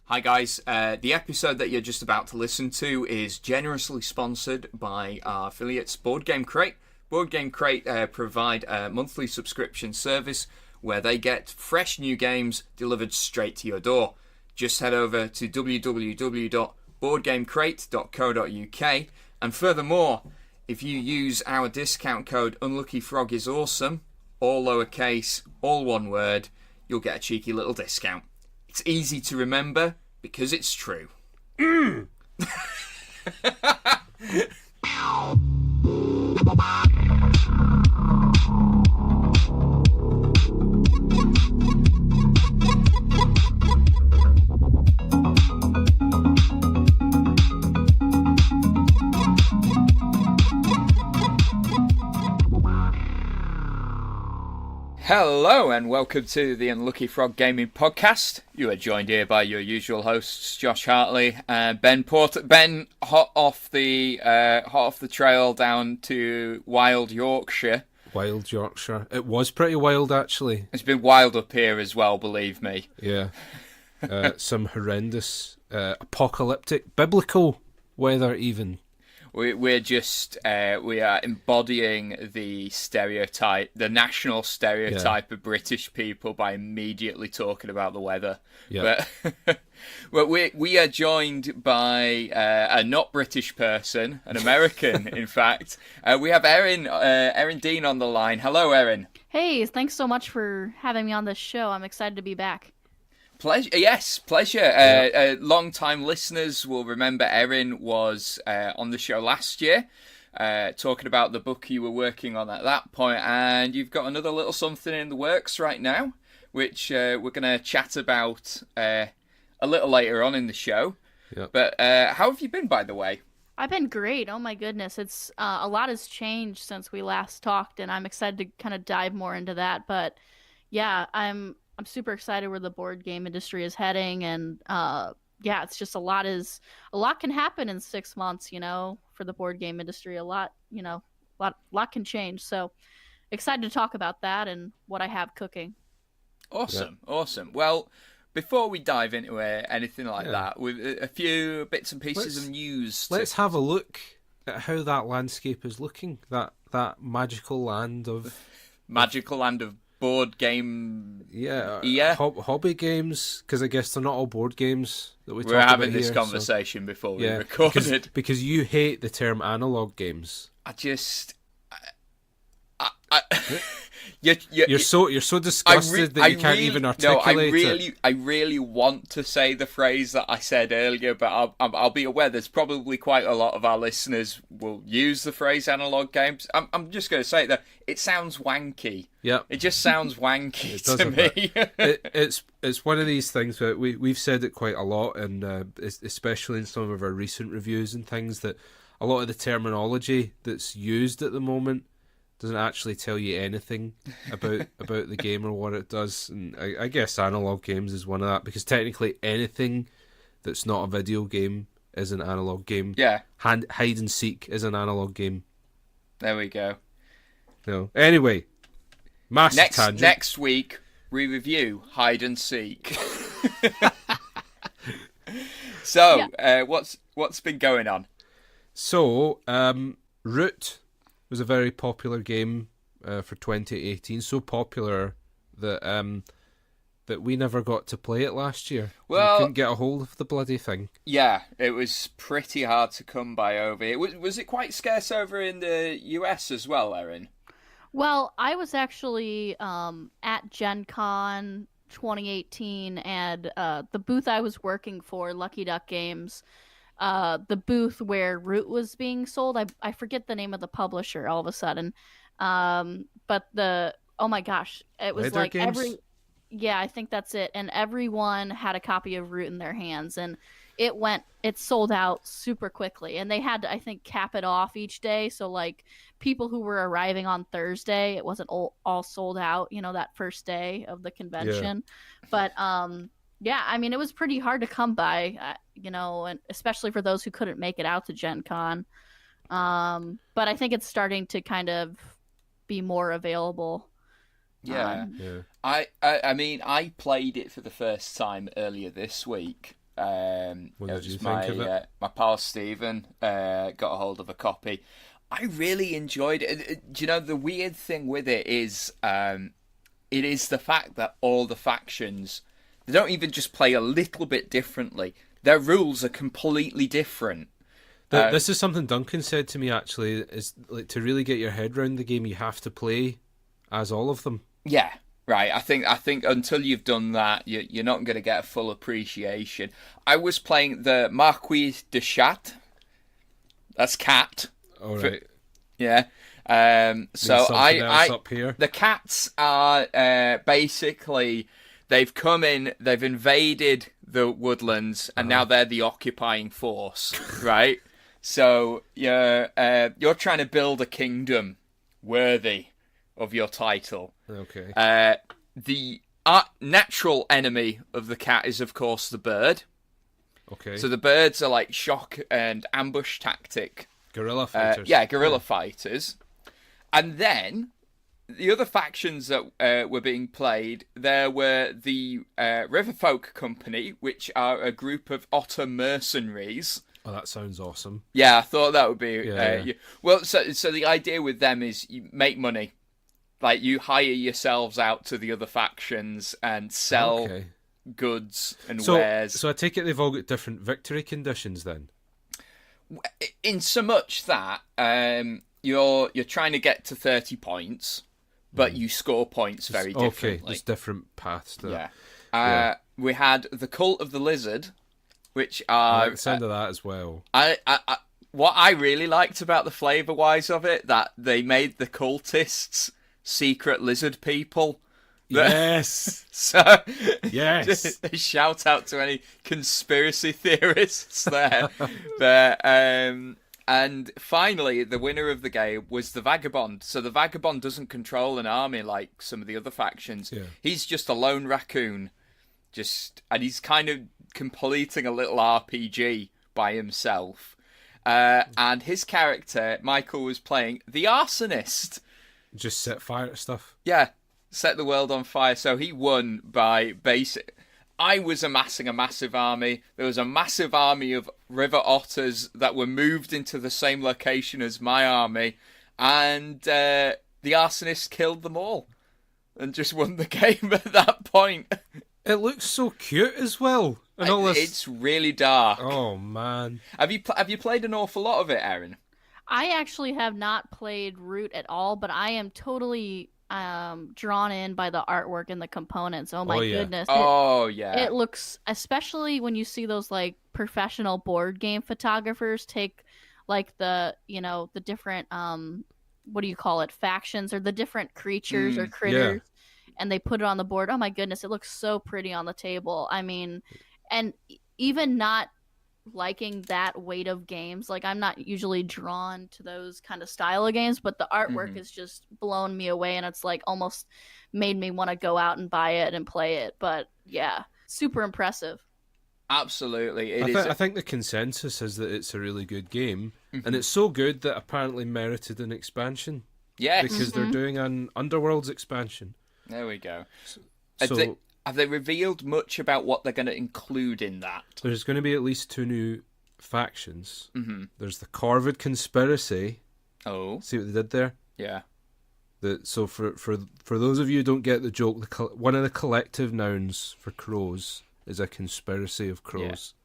Hi guys, the episode that you're just about to listen to is generously sponsored by our affiliates Board Game Crate. Board Game Crate provide a monthly subscription service where they get fresh new games delivered straight to your door. Just head over to www.boardgamecrate.co.uk, and furthermore, if you use our discount code UnluckyFrogIsAwesome, all lowercase, all one word, you'll get a cheeky little discount. It's easy to remember because it's true. Hello and welcome to the Unlucky Frog Gaming Podcast. You are joined here by your usual hosts, Josh Hartley and Ben Porter. Ben, hot off the trail down to wild Yorkshire. Wild Yorkshire. It was pretty wild, actually. It's been wild up here as well, believe me. Yeah. Some horrendous, apocalyptic, biblical weather even. We are embodying the stereotype, the national stereotype of British people by immediately talking about the weather. Yeah. But well, we are joined by a not British person, an American, in fact. We have Erin Dean on the line. Hello, Erin. Hey, thanks so much for having me on this show. I'm excited to be back. Pleasure. Yes, pleasure. Long-time listeners will remember Erin was on the show last year, talking about the book you were working on at that point, and you've got another little something in the works right now, which we're going to chat about a little later on in the show. Yep. But how have you been, by the way? I've been great. Oh my goodness, it's a lot has changed since we last talked, and I'm excited to kind of dive more into that. But yeah, I'm super excited where the board game industry is heading, and it's just a lot can happen in 6 months, for the board game industry. A lot can change. So excited to talk about that and what I have cooking. Awesome. Well, before we dive into anything like that, with a few bits and pieces of news. Let's have a look at how that landscape is looking. That magical land of board game, hobby games, because I guess they're not all board games that we're having this conversation before we recorded. Because you hate the term analog games. You're so disgusted that you can't even articulate it. I really want to say the phrase that I said earlier, but I'll be aware there's probably quite a lot of our listeners will use the phrase analog games. I'm just going to say that it sounds wanky. Yeah, it just sounds wanky to me. It's one of these things that we've said it quite a lot, and especially in some of our recent reviews and things, that a lot of the terminology that's used at the moment doesn't actually tell you anything about the game or what it does. And I guess analog games is one of that, because technically anything that's not a video game is an analog game. Yeah. Hide and seek is an analog game. There we go. No. Anyway, tangent. Next week we review hide and seek. So, what's been going on? So, Root was a very popular game for 2018. So popular that we never got to play it last year. Well, we couldn't get a hold of the bloody thing. Yeah, it was pretty hard to come by over here. Was it quite scarce over in the US as well, Erin? Well, I was actually at Gen Con 2018, and the booth I was working for, Lucky Duck Games, the booth where Root was being sold, I forget the name of the publisher all of a sudden, but oh my gosh, it was like Games? I think that's it, and everyone had a copy of Root in their hands, and it sold out super quickly, and they had to, I think, cap it off each day, so like people who were arriving on Thursday, it wasn't all sold out, that first day of the convention. But I mean, it was pretty hard to come by, and especially for those who couldn't make it out to Gen Con. But I think it's starting to kind of be more available. I mean, I played it for the first time earlier this week, What did you think of it? My pal Stephen got a hold of a copy. I really enjoyed it. Do you know, the weird thing with it is the fact that all the factions, they don't even just play a little bit differently. Their rules are completely different. This is something Duncan said to me, actually, is like, to really get your head around the game, you have to play as all of them. Yeah, right. I think until you've done that, you're not going to get a full appreciation. I was playing the Marquis de Chat. That's cat. All right. Yeah. So up here. The cats are basically, they've come in, they've invaded the woodlands, and now they're the occupying force, right? So you're trying to build a kingdom worthy of your title. Okay. The natural enemy of the cat is, of course, the bird. Okay. So the birds are like shock and ambush tactic. Guerrilla fighters. Guerrilla fighters. And then the other factions that were being played, there were the Riverfolk Company, which are a group of otter mercenaries. Oh, that sounds awesome. Yeah, I thought that would be... Yeah. Well, so the idea with them is you make money. Like, you hire yourselves out to the other factions and sell goods and wares. So I take it they've all got different victory conditions then? In so much that you're trying to get to 30 points, but you score points very differently. Okay, there's different paths to that. Yeah. We had the Cult of the Lizard, which are... I like the sound of that as well. What I really liked about the flavour-wise of it, that they made the cultists secret lizard people. Yes. So, yes. They shout out to any conspiracy theorists there. But, and finally, the winner of the game was the Vagabond. So the Vagabond doesn't control an army like some of the other factions. Yeah. He's just a lone raccoon. And he's kind of completing a little RPG by himself. And his character, Michael, was playing the Arsonist. Just set fire to stuff. Yeah, set the world on fire. So he won by basic... I was amassing a massive army. There was a massive army of river otters that were moved into the same location as my army. And the Arsonist killed them all. And just won the game at that point. It looks so cute as well. And all this... It's really dark. Oh, man. Have you played an awful lot of it, Erin? I actually have not played Root at all, but I am totally drawn in by the artwork and the components. Oh my goodness. It looks, especially when you see those like professional board game photographers take like the different what do you call it, factions or the different creatures or critters and they put it on the board. Oh my goodness, it looks so pretty on the table. I mean, and even not liking that weight of games, like I'm not usually drawn to those kind of style of games, but the artwork has just blown me away, and it's like almost made me want to go out and buy it and play it. But yeah, super impressive. Absolutely. I think the consensus is that it's a really good game, and it's so good that apparently merited an expansion. Yes. Because they're doing an Underworld's expansion. There we go. So have they revealed much about what they're going to include in that? There's going to be at least 2 new factions. There's the Corvid Conspiracy. Oh. See what they did there? Yeah. So for those of you who don't get the joke, one of the collective nouns for crows is a conspiracy of crows. Yeah.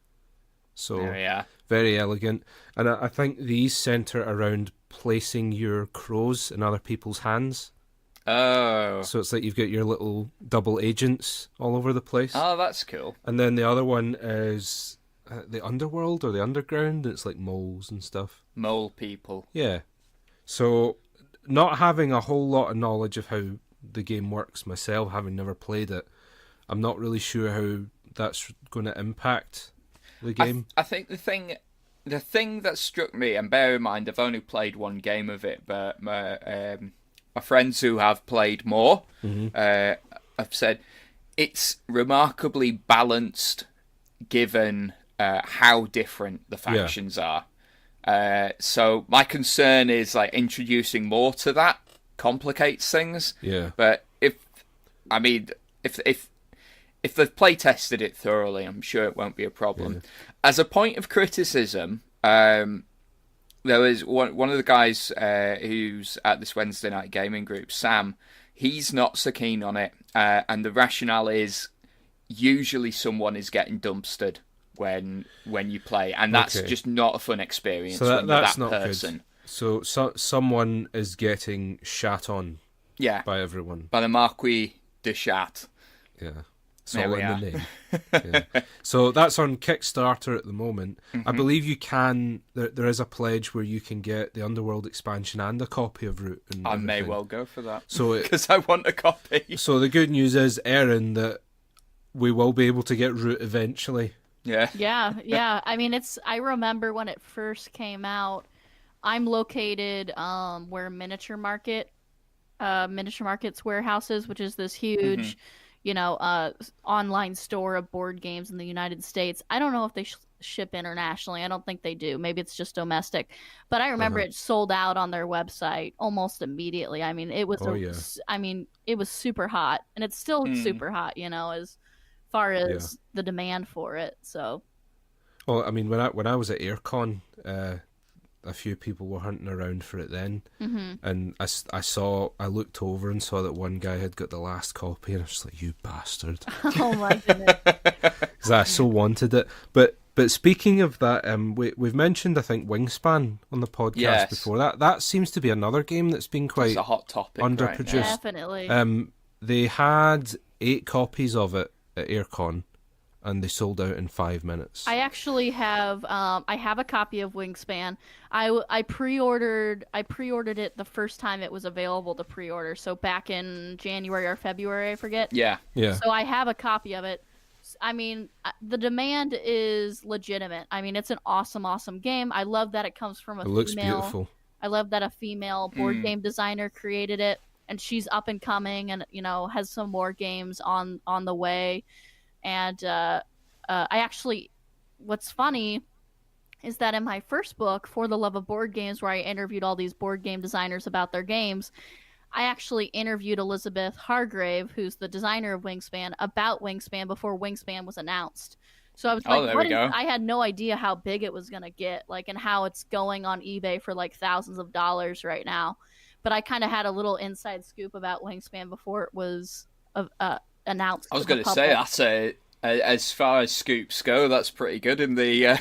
So very elegant. And I think these centre around placing your crows in other people's hands. Oh. So it's like you've got your little double agents all over the place. Oh, that's cool. And then the other one is the Underworld or the Underground. It's like moles and stuff. Mole people. Yeah. So not having a whole lot of knowledge of how the game works myself, having never played it, I'm not really sure how that's going to impact the game. I think the thing that struck me, and bear in mind I've only played one game of it, but my friends who have played more have said it's remarkably balanced given how different the factions are. So my concern is like introducing more to that complicates things. Yeah. But if if they've play tested it thoroughly, I'm sure it won't be a problem. Yeah. As a point of criticism, there was one of the guys who's at this Wednesday night gaming group, Sam. He's not so keen on it, and the rationale is usually someone is getting dumpstered when you play, and that's just not a fun experience. So when that's you're that not person. Good. So someone is getting shat on. Yeah, by everyone. By the Marquis de Chat. Yeah. It's all in the name. Yeah. So that's on Kickstarter at the moment. I believe you can. There is a pledge where you can get the Underworld expansion and a copy of Root. And I everything. may well go for that. So because I want a copy. So the good news is, Erin, that we will be able to get Root eventually. Yeah. Yeah. I mean, I remember when it first came out. I'm located where Miniature Market's warehouse is, which is this huge. Online store of board games in the United States. I don't know if they ship internationally. I don't think they do. Maybe it's just domestic. But I remember it sold out on their website almost immediately. I mean, it was it was super hot, and it's still super hot, as far as the demand for it. So, well, I mean, when I was at AirCon, a few people were hunting around for it then, and I looked over and saw that one guy had got the last copy, and I was like, "You bastard!" Oh my goodness! Because I so wanted it. But speaking of that, we've mentioned, I think, Wingspan on the podcast before. That seems to be another game that's been quite a hot topic, underproduced. Right Definitely. They had 8 copies of it at AirCon, and they sold out in 5 minutes. I actually have a copy of Wingspan. I pre-ordered it the first time it was available to pre-order, so back in January or February, I forget. Yeah. So I have a copy of it. I mean, the demand is legitimate. I mean, it's an awesome game. I love that it comes from a female. It looks beautiful. I love that a female board game designer created it, and she's up and coming, and has some more games on the way. And I actually, what's funny is that in my first book, For the Love of Board Games, where I interviewed all these board game designers about their games, I actually interviewed Elizabeth Hargrave, who's the designer of Wingspan, about Wingspan before Wingspan was announced. So I was like, I had no idea how big it was going to get, and how it's going on eBay for thousands of dollars right now. But I kind of had a little inside scoop about Wingspan before it was announced. I was going to say, that's as far as scoops go, that's pretty good in the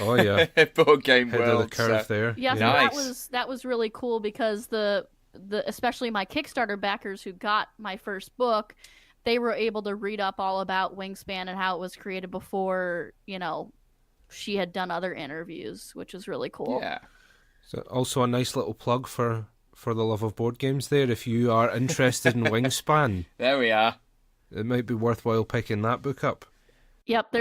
board game Head world. Of the curve there. Yeah, so nice. that was really cool because the especially my Kickstarter backers who got my first book, they were able to read up all about Wingspan and how it was created before she had done other interviews, which was really cool. Yeah. So also a nice little plug for the Love of Board Games there. If you are interested in Wingspan, there we are. It might be worthwhile picking that book up. Yep,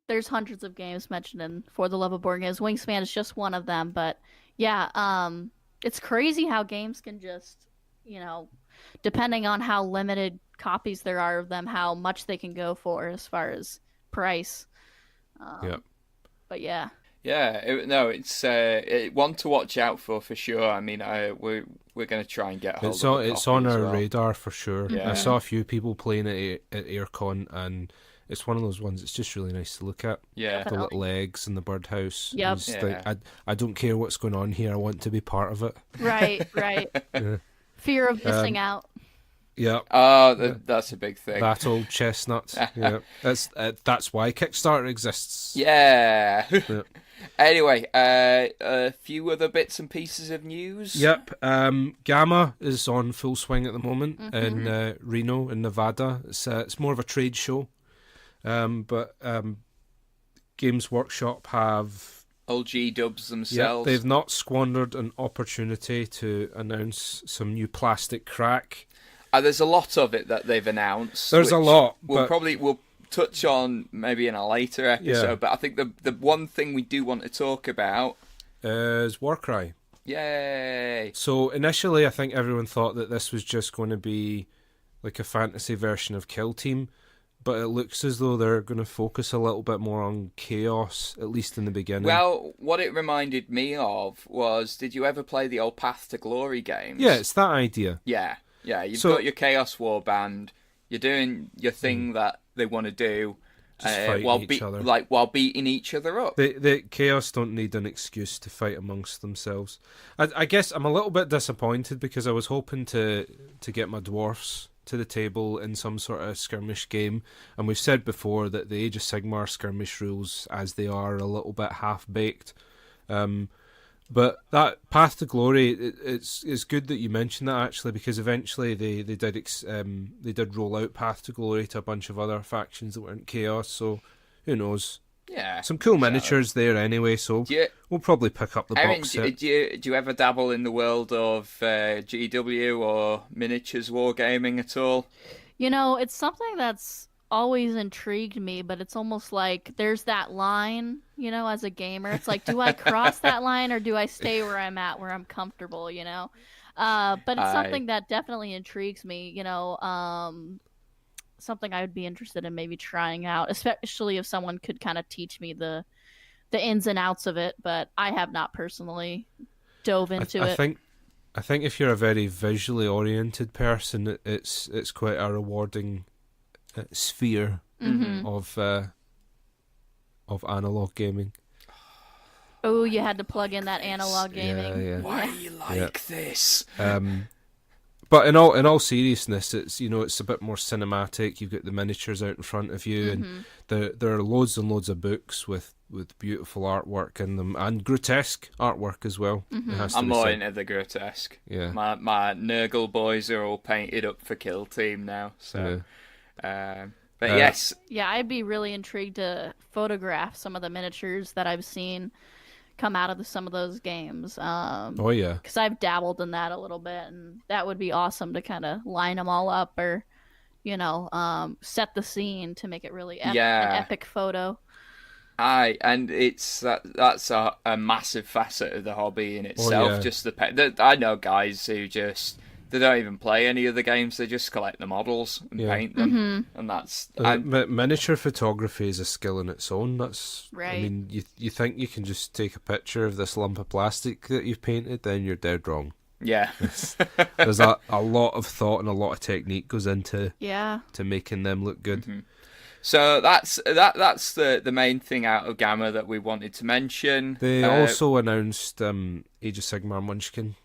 there's hundreds of games mentioned in For the Love of Board Games. Wingspan is just one of them, but yeah, it's crazy how games can just, depending on how limited copies there are of them, how much they can go for as far as price. But yeah. Yeah, it's one to watch out for sure. I mean, we're going to try and get hold of it. It's on our radar for sure. Yeah. I saw a few people playing it at AirCon, and it's one of those ones. It's just really nice to look at. Yeah, the little eggs and the birdhouse. Yep. I don't care what's going on here. I want to be part of it. Right. Yeah. Fear of missing out. Yeah. That's a big thing. That old chestnut. Yeah. That's why Kickstarter exists. Yeah. Anyway, a few other bits and pieces of news. Yep. Gamma is on full swing at the moment in Reno, in Nevada. It's more of a trade show. But Games Workshop have... Old G-dubs themselves. They've not squandered an opportunity to announce some new plastic crack. There's a lot of it that they've announced. There's a lot. We'll touch on maybe in a later episode, but I think the one thing we do want to talk about is Warcry. Yay! So initially I think everyone thought that this was just going to be like a fantasy version of Kill Team, but it looks as though they're going to focus a little bit more on chaos, at least in the beginning. Well, what it reminded me of was, did you ever play the old Path to Glory games? Yeah, it's that idea. Yeah, you've got your Chaos Warband, you're doing your thing that they want to do, Just fighting each other. while beating each other up. The Chaos don't need an excuse to fight amongst themselves. I guess I'm a little bit disappointed because I was hoping to get my dwarfs to the table in some sort of skirmish game, and we've said before that the Age of Sigmar skirmish rules as they are a little bit half-baked. But that Path to Glory, it's good that you mentioned that actually, because eventually they did roll out Path to Glory to a bunch of other factions that weren't Chaos, so who knows. Yeah. Some cool miniatures there anyway, so we'll probably pick up the Erin, box set. do you ever dabble in the world of GW or miniatures wargaming at all? You know, it's something that's always intrigued me, but it's almost like there's that line, you know, as a gamer. It's like, do I cross that line or do I stay where I'm at, where I'm comfortable, you know? But it's something that definitely intrigues me, you know, something I would be interested in maybe trying out, especially if someone could kind of teach me the ins and outs of it, but I have not personally dove into it. I think if you're a very visually oriented person, it's quite a rewarding sphere of analog gaming. Oh, you had to plug in that analog gaming. Yeah. Why do you like this? But in all seriousness, it's it's a bit more cinematic. You've got the miniatures out in front of you, and there are loads and loads of books with beautiful artwork in them and grotesque artwork as well. I'm more into the grotesque. Yeah, my Nurgle boys are all painted up for Kill Team now. So, but yes, yeah, I'd be really intrigued to photograph some of the miniatures that I've seen come out of some of those games. Oh yeah, because I've dabbled in that a little bit, and that would be awesome to kind of line them all up, or set the scene to make it really an epic photo. And that's a massive facet of the hobby in itself. Oh, yeah. Just I know guys who just they don't even play any of the games; they just collect the models and paint them, and that's miniature photography is a skill in its own. That's right. I mean, you think you can just take a picture of this lump of plastic that you've painted, then you're dead wrong. Yeah, there's a lot of thought and a lot of technique goes into to making them look good. Mm-hmm. So that's the main thing out of Gamma that we wanted to mention. They also announced Age of Sigmar Munchkin,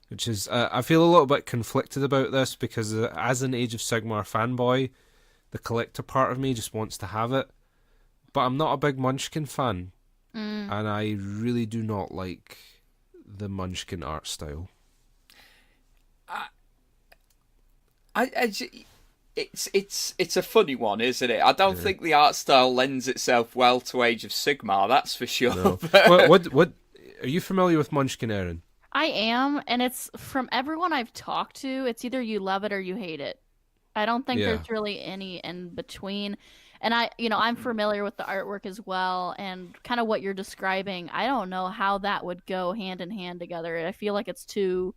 which is I feel a little bit conflicted about this because as an Age of Sigmar fanboy, the collector part of me just wants to have it, but I'm not a big Munchkin fan, and I really do not like the Munchkin art style. It's a funny one, isn't it? I don't think the art style lends itself well to Age of Sigmar, that's for sure. No. What are you familiar with Munchkin, Erin? I am, and it's from everyone I've talked to, it's either you love it or you hate it. I don't think there's really any in between. And I'm familiar with the artwork as well, and kind of what you're describing. I don't know how that would go hand in hand together. I feel like it's two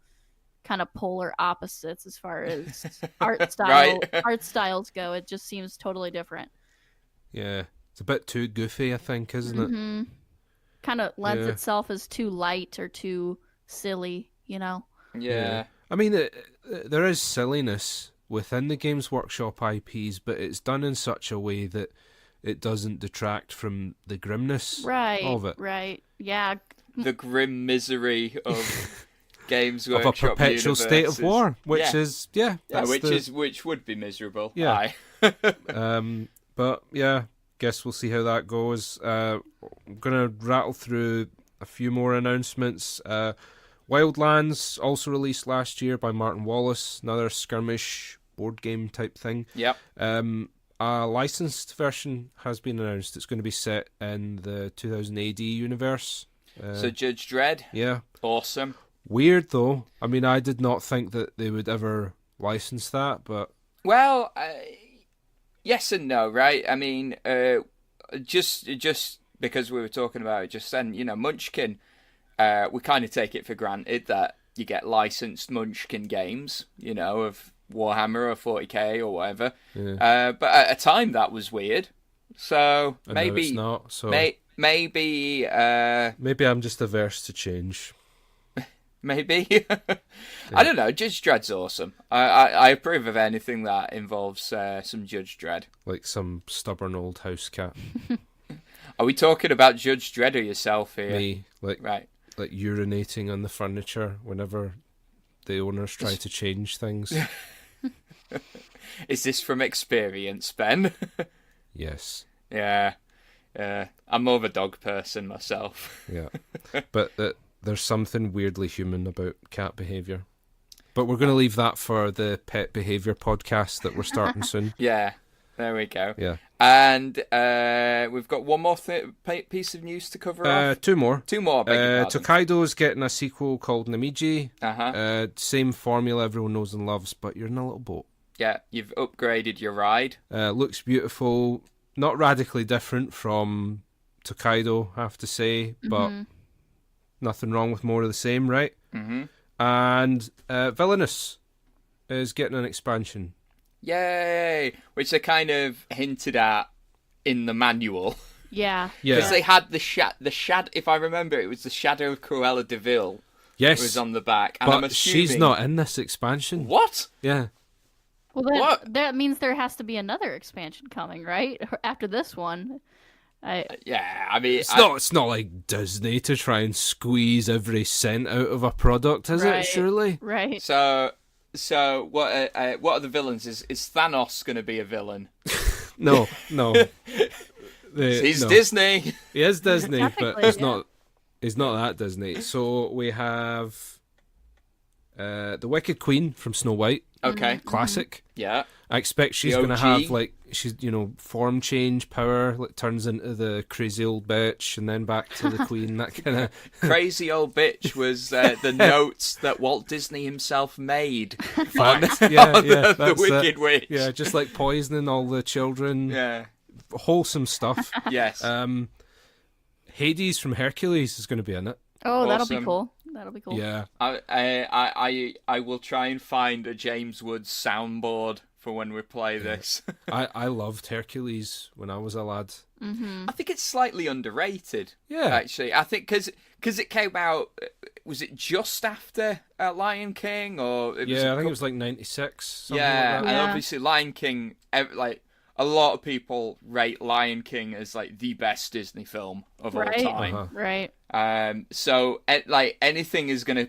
kind of polar opposites as far as art styles go. It just seems totally different. Yeah, it's a bit too goofy, I think, isn't it? Kind of lends itself as too light or too silly, Yeah. I mean, there is silliness within the Games Workshop IPs, but it's done in such a way that it doesn't detract from the grimness of it. Right, yeah. The grim misery of Games Workshop of a perpetual state of war, which is which would be miserable. Yeah. But yeah, guess we'll see how that goes. I'm gonna rattle through a few more announcements. Wildlands, also released last year by Martin Wallace, another skirmish board game type thing. Yep. A licensed version has been announced. It's going to be set in the 2000 AD universe. So Judge Dredd. Yeah. Awesome. Weird though. I mean, I did not think that they would ever license that, but well, yes and no, right? I mean, just because we were talking about it just then, Munchkin. We kind of take it for granted that you get licensed Munchkin games, of Warhammer or 40k or whatever. Yeah. But at a time that was weird. So maybe it's not. So maybe I'm just averse to change. maybe. I don't know. Judge Dredd's awesome. I approve of anything that involves some Judge Dredd. Like some stubborn old house cat. Are we talking about Judge Dredd or yourself here? Me, Right. like urinating on the furniture whenever the owners try to change things. Is this from experience, Ben? Yes. Yeah. I'm more of a dog person myself. Yeah. But there's something weirdly human about cat behaviour. But we're going to leave that for the pet behaviour podcast that we're starting soon. Yeah. There we go. Yeah. And we've got one more piece of news to cover off. Two more. Two more, beg your pardon. Tokaido's getting a sequel called Namiji. Uh-huh. Same formula everyone knows and loves, but you're in a little boat. Yeah, you've upgraded your ride. Looks beautiful. Not radically different from Tokaido, I have to say, but nothing wrong with more of the same, right? Mm-hmm. And Villianous is getting an expansion. Yay! Which they kind of hinted at in the manual. Yeah. Because they had the shadow. If I remember, it was the shadow of Cruella de Vil. Yes. Was on the back. And but I'm assuming... she's not in this expansion. What? Yeah. Well, that means there has to be another expansion coming, right? After this one. Yeah, I mean... It's not like Disney to try and squeeze every cent out of a product, is it? Surely? Right. So what are the villains? Is Thanos going to be a villain? No. He's Disney. He is Disney, but he's yeah. not that Disney. So we have the Wicked Queen from Snow White. Okay. Classic. Yeah. I expect she's going to have, like, she's, form change power, like, turns into the crazy old bitch and then back to the queen, that kind of... Crazy old bitch was the notes that Walt Disney himself made on the Wicked Witch. Yeah, just, like, poisoning all the children. Yeah. Wholesome stuff. Yes. Hades from Hercules is going to be in it. Oh, awesome. That'll be cool. Yeah. I will try and find a James Woods soundboard for when we play this. I loved Hercules when I was a lad. Mm-hmm. I think it's slightly underrated. Yeah. Actually, I think because it came out, was it just after Lion King or? I think it was like 96. Yeah, like and obviously Lion King, like a lot of people rate Lion King as like the best Disney film of all time. Uh-huh. Right. So like anything is gonna,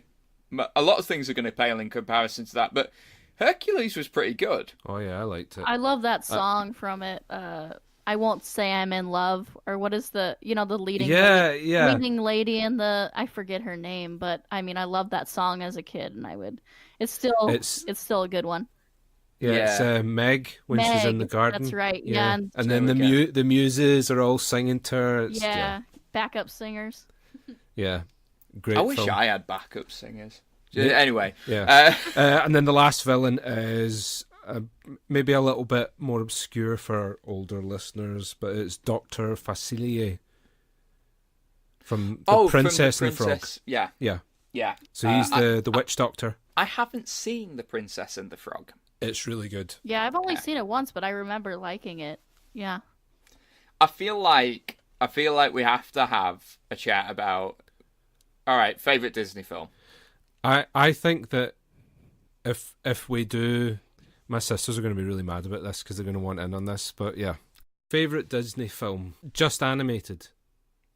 a lot of things are gonna pale in comparison to that, but Hercules was pretty good. Oh yeah, I liked it. I love that song from it. I Won't Say I'm in Love, or what is the leading leading lady in the, I forget her name, but I mean I loved that song as a kid, and it's still a good one. Yeah, it's Meg when she's in the garden. That's right. Yeah, and then the muses are all singing to her. Backup singers. Yeah, great. I wish I had backup singers. Anyway, and then the last villain is maybe a little bit more obscure for older listeners, but it's Dr. Facilier from the Princess and the Frog. Yeah. So he's the witch doctor. I haven't seen The Princess and the Frog. It's really good. Yeah, I've only seen it once, but I remember liking it. Yeah. I feel like we have to have a chat about, all right, favorite Disney film. I think that if we do, my sisters are going to be really mad about this because they're going to want in on this. But yeah, favorite Disney film, just animated.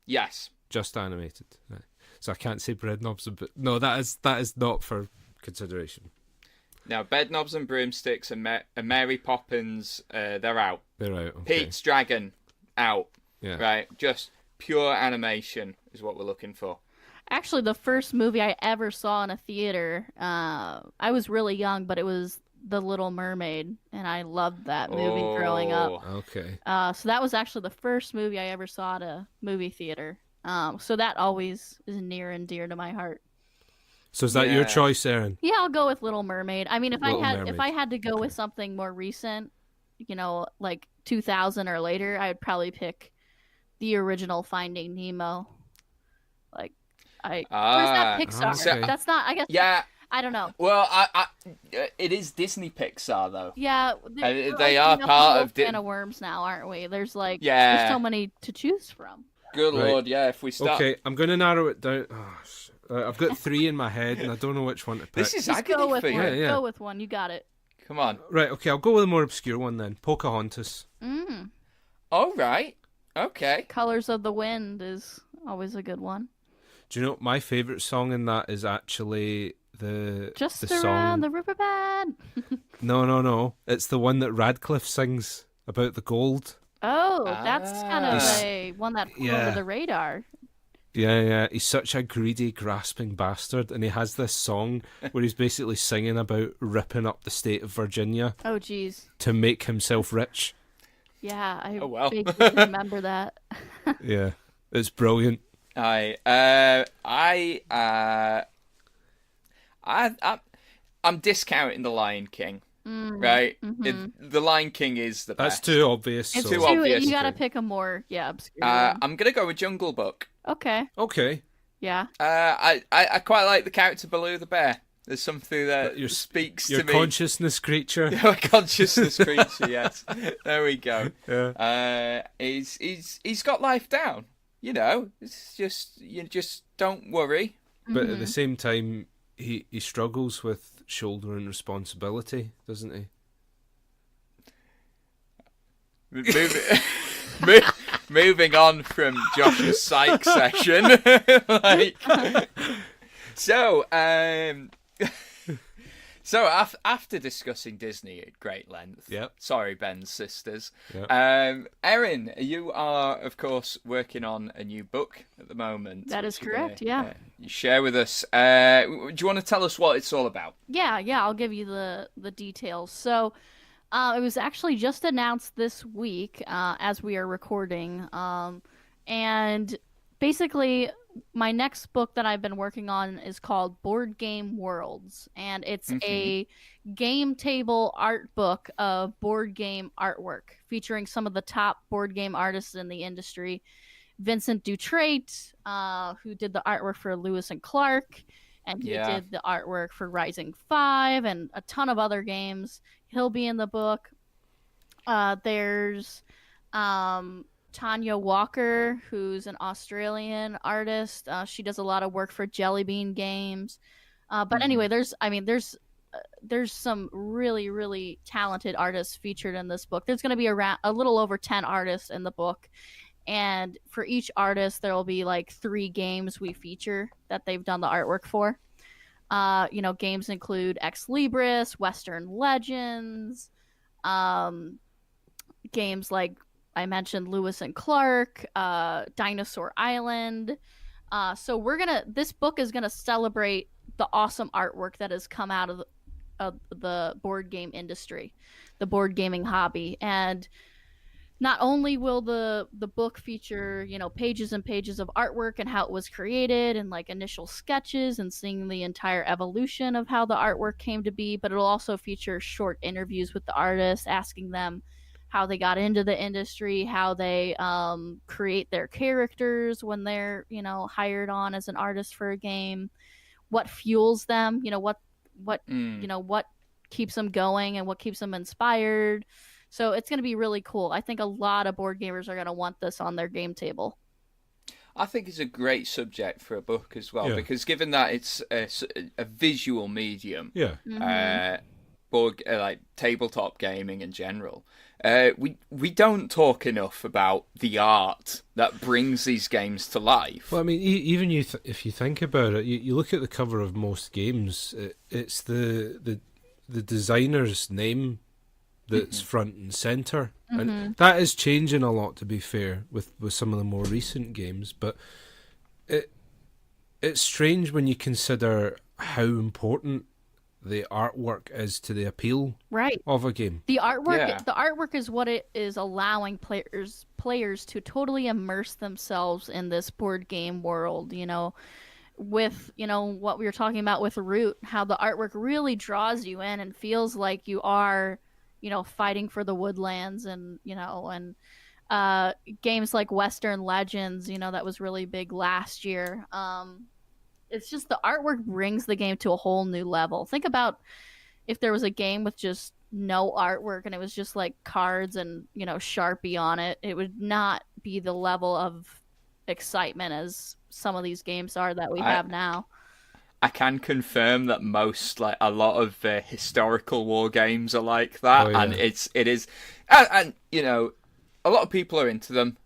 Yes, just animated. Right. So I can't say Breadknobs, but no, that is not for consideration. Now, Bedknobs and Broomsticks and Mary Poppins, they're out. They're out. Okay. Pete's Dragon, out. Yeah. Right, just pure animation is what we're looking for. Actually, the first movie I ever saw in a theater, I was really young, but it was The Little Mermaid, and I loved that movie growing up. Okay. So that was actually the first movie I ever saw at a movie theater. So that always is near and dear to my heart. So is that your choice, Erin? Yeah, I'll go with Little Mermaid. I mean, if I had to go with something more recent, like 2000 or later, I would probably pick the original Finding Nemo. Like, where's that Pixar? Okay. That's not. I guess. Yeah. I don't know. Well, it is Disney Pixar though. Yeah, they are part of can of worms now, aren't we? There's there's so many to choose from. Good Lord, yeah. If we start, okay, I'm going to narrow it down. I've got 3 in my head, and I don't know which one to pick. This is Just agony go with for you. one. Yeah. Go with one. You got it. Come on. Right, okay, I'll go with a more obscure one then. Pocahontas. All right. Okay. Colors of the Wind is always a good one. Do you know my favourite song in that is actually the Just the around song? the riverbed. No. It's the one that Radcliffe sings about the gold. Oh, that's kind of Ah. a one that flew Yeah. over the radar. Yeah. He's such a greedy, grasping bastard, and he has this song where he's basically singing about ripping up the state of Virginia Oh, geez. to make himself rich. Yeah, I Oh, well. vaguely remember that. Yeah, it's brilliant. I'm discounting The Lion King, right? The Lion King is the That's best. too obvious. It's so- too obvious. You gotta Okay. pick a more, obscure one. I'm gonna go with Jungle Book. Okay, Okay. yeah. I quite like the character Baloo the bear. There's something that speaks Your to me. consciousness creature. Your consciousness creature, yes. There we go. Yeah. He's got life down. You know, it's just you just don't worry. But at the same time, he struggles with shouldering responsibility, doesn't he? Moving on from Josh's psych session. So after discussing Disney at great length, Yep. sorry, Ben's sisters, Yep. Erin, you are, of course, working on a new book at the moment. That is which you're gonna, correct, yeah. you share with us. Do you want to tell us what it's all about? Yeah, I'll give you the details. So, it was actually just announced this week, as we are recording, and basically, my next book that I've been working on is called Board Game Worlds, and it's a game table art book of board game artwork featuring some of the top board game artists in the industry. Vincent Dutrait, who did the artwork for Lewis and Clark, and he did the artwork for Rising 5 and a ton of other games. He'll be in the book. There's Tania Walker, who's an Australian artist. She does a lot of work for Jelly Bean Games. But anyway, there's some really, really talented artists featured in this book. There's going to be around a little over 10 artists in the book. And for each artist, there will be like 3 games we feature that they've done the artwork for. Games include Ex Libris, Western Legends, games like I mentioned Lewis and Clark, Dinosaur Island. So this book is gonna celebrate the awesome artwork that has come out of the board game industry, the board gaming hobby. And not only will the book feature, pages and pages of artwork and how it was created and like initial sketches and seeing the entire evolution of how the artwork came to be, but it'll also feature short interviews with the artists, asking them how they got into the industry, how they create their characters when they're, hired on as an artist for a game, what fuels them, what keeps them going and what keeps them inspired. So it's going to be really cool. I think a lot of board gamers are going to want this on their game table. I think it's a great subject for a book as well, because given that it's a visual medium, like tabletop gaming in general, we don't talk enough about the art that brings these games to life. Well, I mean, even if you think about it, you look at the cover of most games, it's the designer's name that's front and center, and that is changing a lot, to be fair, with some of the more recent games. But it's strange when you consider how important the artwork is to the appeal of a game. The artwork is what it is allowing players to totally immerse themselves in this board game world, with what we were talking about with Root, how the artwork really draws you in and feels like you are fighting for the woodlands, and games like Western Legends, that was really big last year. It's just the artwork brings the game to a whole new level. Think about if there was a game with just no artwork and it was just like cards and, Sharpie on it, it would not be the level of excitement as some of these games are that we have now. I can confirm that most, like a lot of historical war games are like that, Oh, yeah. and it is, and you know, a lot of people are into them,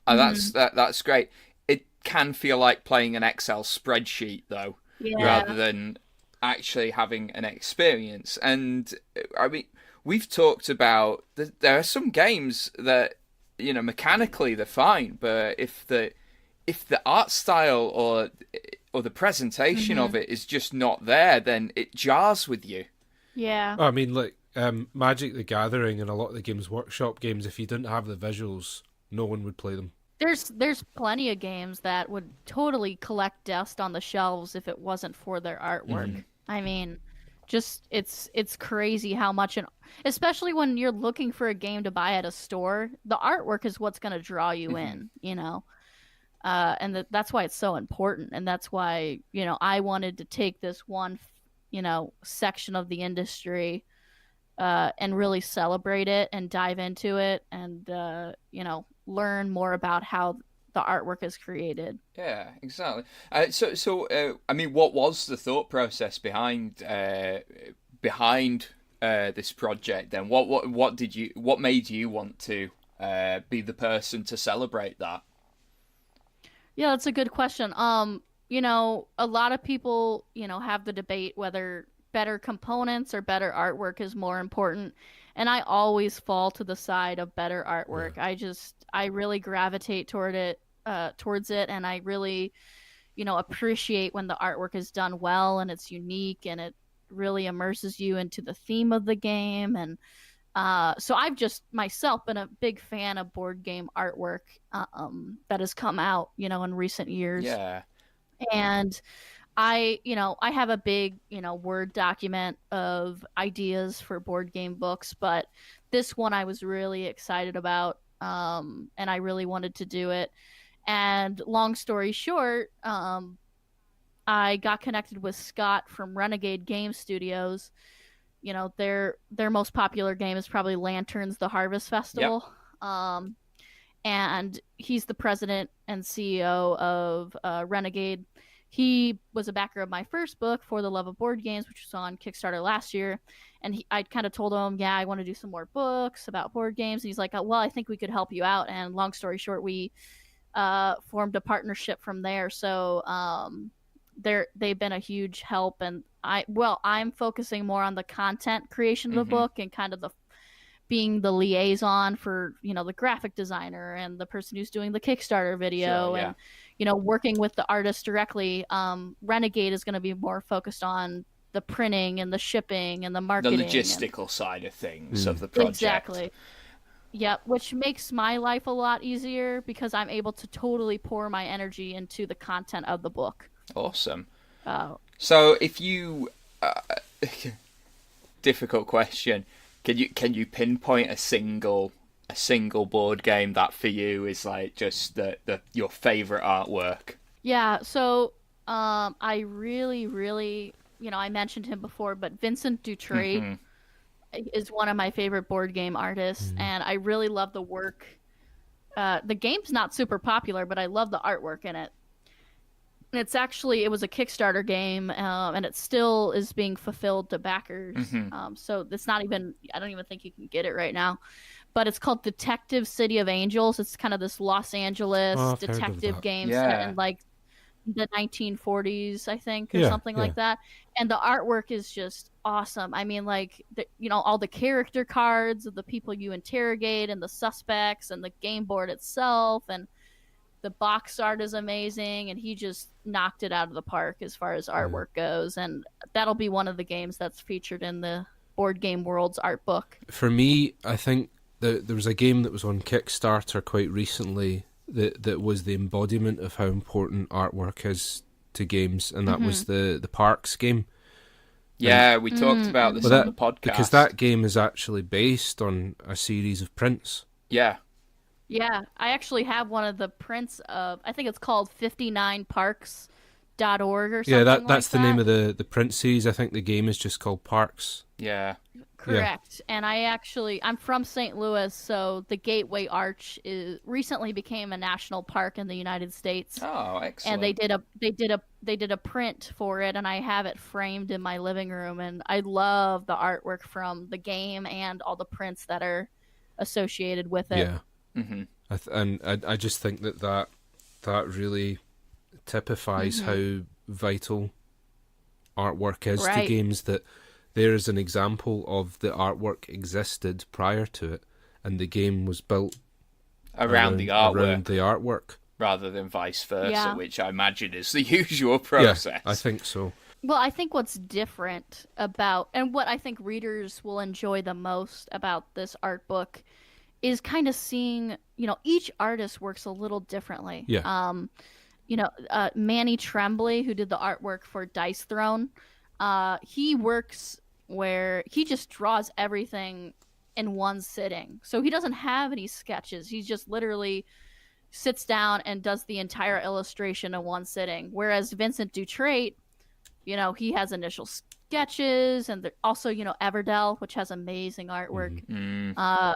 and that's great. It can feel like playing an Excel spreadsheet though, rather than actually having an experience. And I mean, we've talked about there are some games that, you know, mechanically they're fine, but if the art style or the presentation of it is just not there, then it jars with you. Yeah. I mean, like Magic the Gathering and a lot of the Games Workshop games, if you didn't have the visuals, no one would play them. There's plenty of games that would totally collect dust on the shelves if it wasn't for their artwork. I mean, just it's crazy how much, especially when you're looking for a game to buy at a store, the artwork is what's going to draw you in, you know. And that's why it's so important, and that's why, you know, I wanted to take this one, you know, section of the industry and really celebrate it and dive into it and you know, learn more about how the artwork is created. Yeah, exactly. So I mean, what was the thought process behind this project then? What made you want to be the person to celebrate that? Yeah, that's a good question. You know, a lot of people, you know, have the debate whether better components or better artwork is more important. And I always fall to the side of better artwork. Yeah. I really gravitate towards it, and I really, you know, appreciate when the artwork is done well and it's unique and it really immerses you into the theme of the game. And so I've just myself been a big fan of board game artwork that has come out, you know, in recent years. Yeah. And I have a big, you know, Word document of ideas for board game books, but this one I was really excited about, and I really wanted to do it. And long story short, I got connected with Scott from Renegade Games Studios. You know, their most popular game is probably Lanterns: The Harvest Festival. Yep. And he's the president and CEO of Renegade. He was a backer of my first book, For the Love of Board Games, which was on Kickstarter last year. And I kind of told him, yeah, I want to do some more books about board games. And he's like, well, I think we could help you out. And long story short, we formed a partnership from there. So they've been a huge help. And I'm focusing more on the content creation of the book and kind of being the liaison for, you know, the graphic designer and the person who's doing the Kickstarter video. Sure, yeah. And, you know, working with the artist directly. Renegade is going to be more focused on the printing and the shipping and the marketing. The logistical side of things of the project. Exactly. Yep, which makes my life a lot easier because I'm able to totally pour my energy into the content of the book. Awesome. So if you... difficult question. Can you pinpoint a single board game that for you is like just your favorite artwork? Yeah, so I really, really, you know, I mentioned him before, but Vincent Dutrait is one of my favorite board game artists, and I really love the work. The game's not super popular, but I love the artwork in it. And it was a Kickstarter game, and it still is being fulfilled to backers. So it's not even, I don't even think you can get it right now. But it's called Detective City of Angels. It's kind of this Los Angeles detective game set in like the 1940s, I think, or something like that. And the artwork is just awesome. I mean, like, you know, all the character cards of the people you interrogate and the suspects and the game board itself, and the box art is amazing, and he just knocked it out of the park as far as artwork goes. And that'll be one of the games that's featured in the Board Game World's art book. For me, I think there was a game that was on Kickstarter quite recently that was the embodiment of how important artwork is to games, and that was the Parks game. Yeah, we talked about this on the podcast. Because that game is actually based on a series of prints. Yeah. Yeah, I actually have one of the prints of, I think it's called 59 Parks .org or something. Yeah, that's that's the name of the print series. I think the game is just called Parks. Yeah. Correct. Yeah. And I'm from St. Louis, so the Gateway Arch recently became a national park in the United States. Oh, excellent. And they did a print for it, and I have it framed in my living room, and I love the artwork from the game and all the prints that are associated with it. Yeah. Mm-hmm. I just think that really typifies how vital artwork is to games, that there is an example of the artwork existed prior to it, and the game was built around the artwork. Rather than vice versa, which I imagine is the usual process. Yeah, I think so. Well, I think what's different about, and what I think readers will enjoy the most about this art book, is kind of seeing, each artist works a little differently. Yeah. Manny Tremblay, who did the artwork for Dice Throne, he works where he just draws everything in one sitting. So he doesn't have any sketches. He just literally sits down and does the entire illustration in one sitting. Whereas Vincent Dutrait, he has initial sketches, and also, Everdell, which has amazing artwork. Mm-hmm.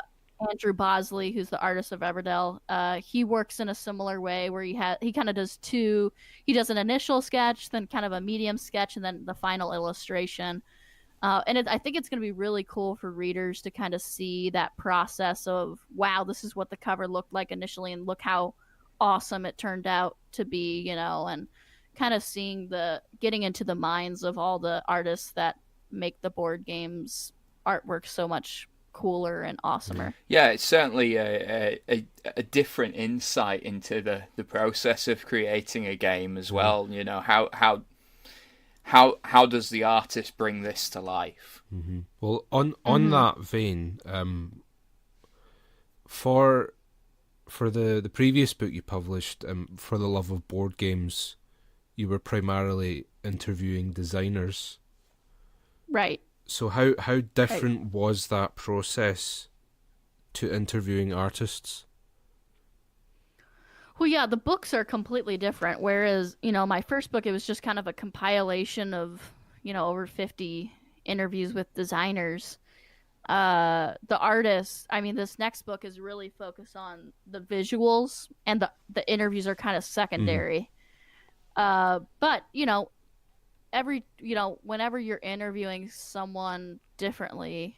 Andrew Bosley, who's the artist of Everdell, he works in a similar way where he kind of does two. He does an initial sketch, then kind of a medium sketch, and then the final illustration. I think it's going to be really cool for readers to kind of see that process of, wow, this is what the cover looked like initially, and look how awesome it turned out to be, and kind of getting into the minds of all the artists that make the board games artwork so much cooler and awesomer. Yeah, it's certainly a different insight into the process of creating a game as well. How does the artist bring this to life? Mm-hmm. Well, on that vein, for the previous book you published, For the Love of Board Games, you were primarily interviewing designers, right? So how different was that process to interviewing artists? Well, yeah, the books are completely different. Whereas, my first book, it was just kind of a compilation of, over 50 interviews with designers. The artists, this next book is really focused on the visuals, and the interviews are kind of secondary. But, whenever you're interviewing someone differently,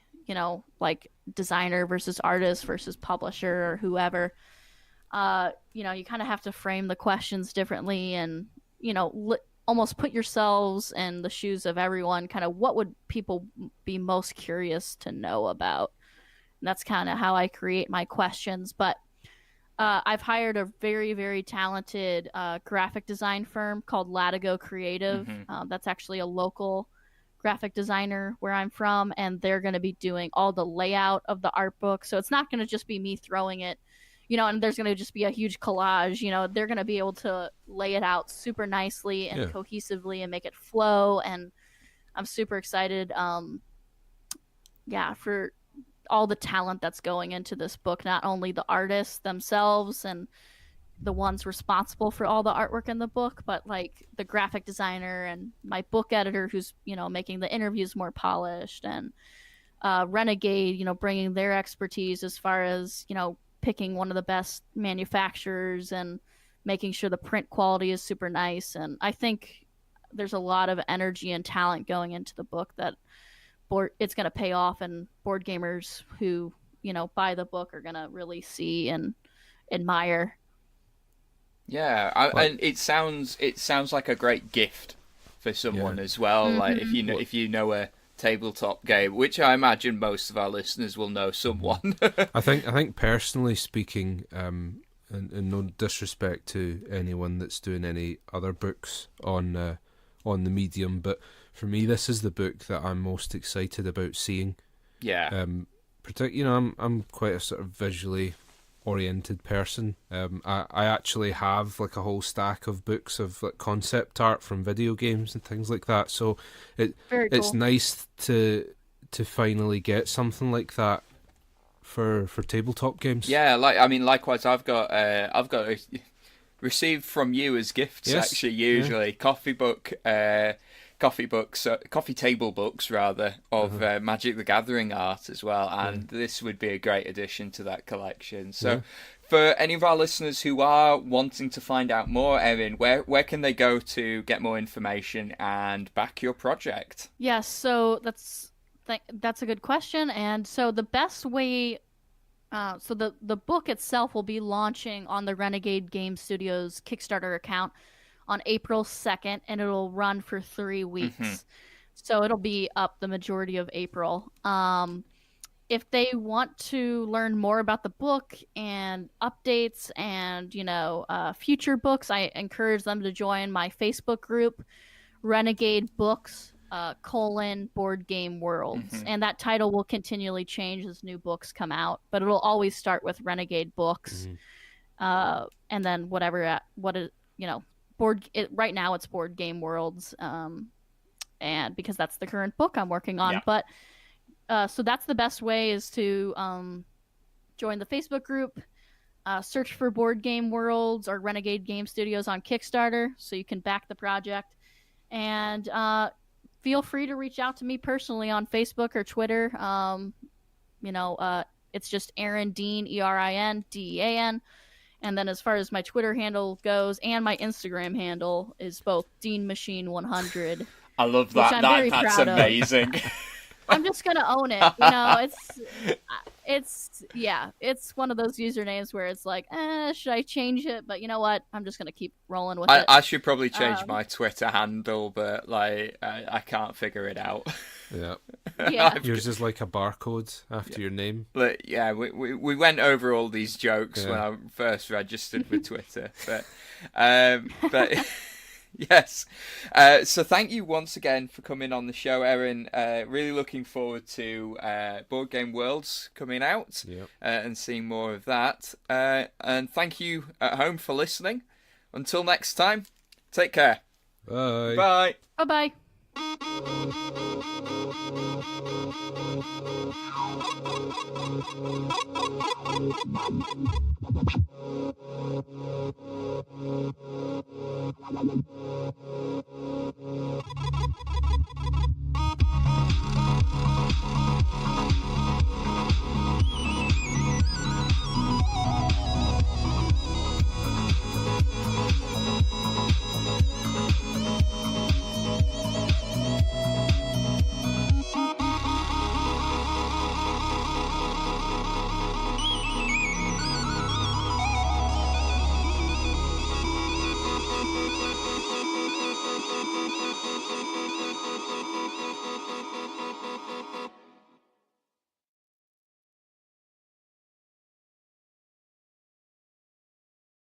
like designer versus artist versus publisher or whoever, you kind of have to frame the questions differently, and, almost put yourselves in the shoes of everyone. Kind of what would people be most curious to know about? And that's kind of how I create my questions. But I've hired a very, very talented graphic design firm called Latigo Creative. Mm-hmm. That's actually a local graphic designer where I'm from, and they're going to be doing all the layout of the art book. So it's not going to just be me throwing it, and there's going to just be a huge collage. They're going to be able to lay it out super nicely and cohesively and make it flow. And I'm super excited, for all the talent that's going into this book, not only the artists themselves and the ones responsible for all the artwork in the book, but like the graphic designer and my book editor who's, making the interviews more polished, and Renegade, bringing their expertise as far as, picking one of the best manufacturers and making sure the print quality is super nice. And I think there's a lot of energy and talent going into the book that it's going to pay off, and board gamers who, buy the book are going to really see and admire. Yeah, and it sounds like a great gift for someone as well. Mm-hmm. Like if you know a tabletop game, which I imagine most of our listeners will know someone. I think personally speaking, and no disrespect to anyone that's doing any other books on the medium, but for me, this is the book that I'm most excited about seeing. Yeah. I'm quite a sort of visually oriented person. I actually have like a whole stack of books of like concept art from video games and things like that. So it's nice to finally get something like that for tabletop games. Yeah, likewise, I've got a received from you as gifts. Yes. Actually, usually coffee table books rather of Magic the Gathering art as well, and this would be a great addition to that collection. So for any of our listeners who are wanting to find out more, Erin, where can they go to get more information and back your project? Yes, so that's a good question. And so the best way, so the book itself will be launching on the Renegade Games Studios Kickstarter account on April 2nd, and it'll run for 3 weeks. So it'll be up the majority of April. If they want to learn more about the book and updates and, future books, I encourage them to join my Facebook group, Renegade Books, Board Game Worlds. And that title will continually change as new books come out, but it'll always start with Renegade Books. And then right now it's Board Game Worlds, and because that's the current book I'm working on. But so that's the best way, is to join the Facebook group, search for Board Game Worlds or Renegade Game Studios on Kickstarter so you can back the project, and feel free to reach out to me personally on Facebook or Twitter. It's just Erin Dean, ErinDean. And then as far as my Twitter handle goes, and my Instagram handle is both DeanMachine100. I love that. That's amazing. I'm just gonna own it. It's one of those usernames where it's like, should I change it? But you know what? I'm just gonna keep rolling with it. I should probably change my Twitter handle, but I can't figure it out. Yeah. Yours is like a barcode after your name. We went over all these jokes when I first registered with Twitter, but yes. So thank you once again for coming on the show, Erin. Really looking forward to Board Game Worlds coming out and seeing more of that. And thank you at home for listening. Until next time, take care. Bye. Bye. Bye-bye.